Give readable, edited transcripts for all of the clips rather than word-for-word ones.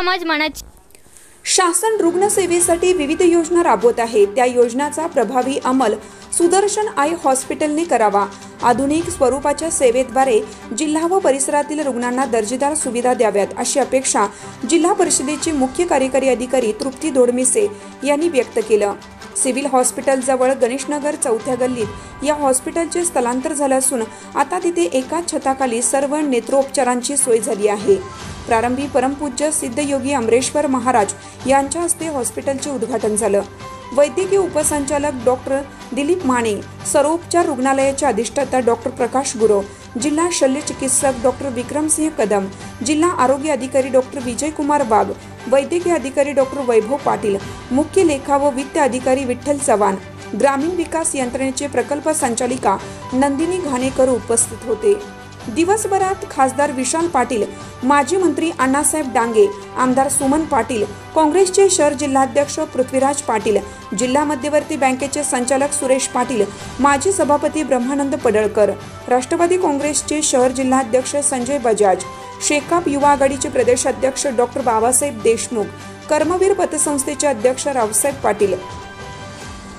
समाज मनाची शासन रुग्णसेवेसाठी विविध योजना राबवत आहे। त्या योजनाचा प्रभावी अंमल सुदर्शन आय हॉस्पिटलने करावा। आधुनिक स्वरूपाच्या सेवेद्वारे जिल्हा व परिसरातील रुग्णांना दर्जेदार सुविधा द्याव्यात अशी अपेक्षा जिल्हा परिषदेचे मुख्य कार्यकारी अधिकारी तृप्ती दोडमिसे यांनी व्यक्त केलं। सिव्हिल हॉस्पिटल जवळ गणेशनगर चौथ्या गल्लीत या हॉस्पिटलचे स्थलांतर झाले असून आता तिथे एकाच छताखाली सर्व नेत्रोपचारांची सोय झाली आहे। प्रारंभी परमपूज्य सिद्धयोगी अमरेश्वर महाराज यांच्या हस्ते हॉस्पिटलचे उद्घाटन झालं। वैद्यकीय उपसंचालक डॉक्टर दिलीप माने, सर्वोपचार रुग्णालयाचे अधिष्ठाता डॉक्टर प्रकाश गुरव, जिल्हा शल्य चिकित्सक डॉक्टर विक्रमसिंह कदम, जिल्हा आरोग्य अधिकारी डॉक्टर विजयकुमार वाघ, वैद्यकीय अधिकारी डॉक्टर वैभव पाटील, मुख्य लेखा व वित्त अधिकारी विठ्ठल चव्हाण, ग्रामीण विकास यंत्रणेचे प्रकल्प संचालिका नंदिनी घाणेकर उपस्थित होते। दिवसभरात खासदार विशाल पाटील, माजी मंत्री अण्णासाहेब डांगे, आमदार सुमन पाटील, काँग्रेसचे शहर जिल्हाध्यक्ष पृथ्वीराज पाटील, जिल्हा मध्यवर्ती बँकेचे संचालक सुरेश पाटील, माजी सभापती ब्रह्मानंद पडळकर, राष्ट्रवादी काँग्रेसचे शहर जिल्हाध्यक्ष संजय बजाज, शेकाप युवा आघाडीचे प्रदेशाध्यक्ष डॉक्टर बाबासाहेब देशमुख, कर्मवीर पतसंस्थेचे अध्यक्ष रावसाहेब पाटील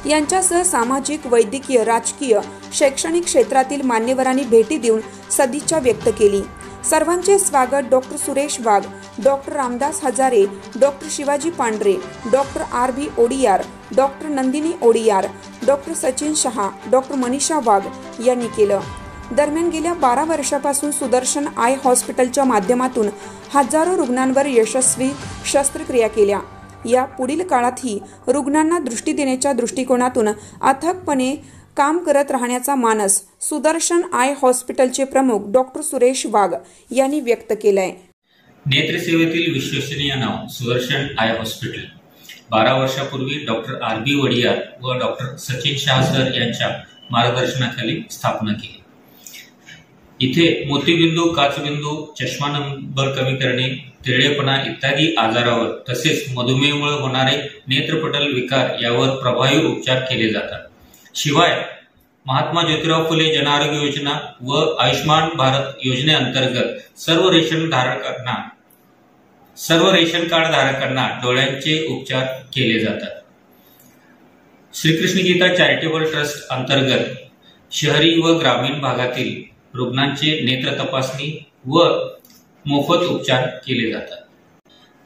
यांच्यासह सामाजिक, वैद्यकीय, राजकीय, शैक्षणिक क्षेत्रातील मान्यवरांनी भेटी देऊन सदिच्छा व्यक्त केली। सर्वांचे स्वागत doctor Suresh Wagh, doctor Ramdas Hazare, doctor Shivaji Pandhare, doctor RB Odiyar, doctor Nandini Odiyar, doctor Sachin Shah, doctor Manisha Wagh यांनी केलं। दरम्यान गेल्या 12 वर्षापासून सुदर्शन आय हॉस्पिटलच्या माध्यमातून हजारो रुग्णांवर यशस्वी शस्त्रक्रिया केल्या। या पुढील काळातही रुग्णांना दृष्टी देण्याच्या दृष्टिकोनातून अथकपणे काम करत राहण्याचा मानस सुदर्शन आय हॉस्पिटलचे प्रमुख डॉक्टर सुरेश वाघ यांनी व्यक्त केलाय। नेत्रसेवेतील विश्वसनीय नाव सुदर्शन आय हॉस्पिटल 12 वर्षापूर्वी डॉक्टर RB ओडियार व डॉक्टर सचिन शाह सर यांच्या मार्गदर्शनाखाली स्थापना केली। इथे मोतीबिंदू, काचबिंदू, चष्मा नंबर कमी करणे, तिरळेपणा इत्यादी आजारावर तसेच मधुमेहामुळे होणारे नेत्रपटल विकार यावर प्रभावी उपचार केले जातात। शिवाय महात्मा ज्योतिराव फुले जन आरोग्य योजना व आयुष्मान भारत योजनेअंतर्गत सर्व रेशन कार्ड धारकांना डोळ्यांचे उपचार केले जातात। श्रीकृष्ण गीता चॅरिटेबल ट्रस्ट अंतर्गत शहरी व ग्रामीण भागातील रुग्णांचे नेत्र तपासणी व मोफत उपचार केले जातात।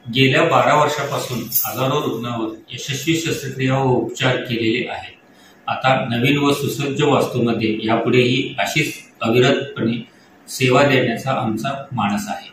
गेल्या 12 वर्षापासून हजारो रुग्णांवर यशस्वी शस्त्रक्रिया व उपचार केलेले आहेत। आता नवीन व सुसज्ज वास्तूमध्ये यापुढेही अशीच अविरतपणे सेवा देण्याचा आमचा मानस आहे।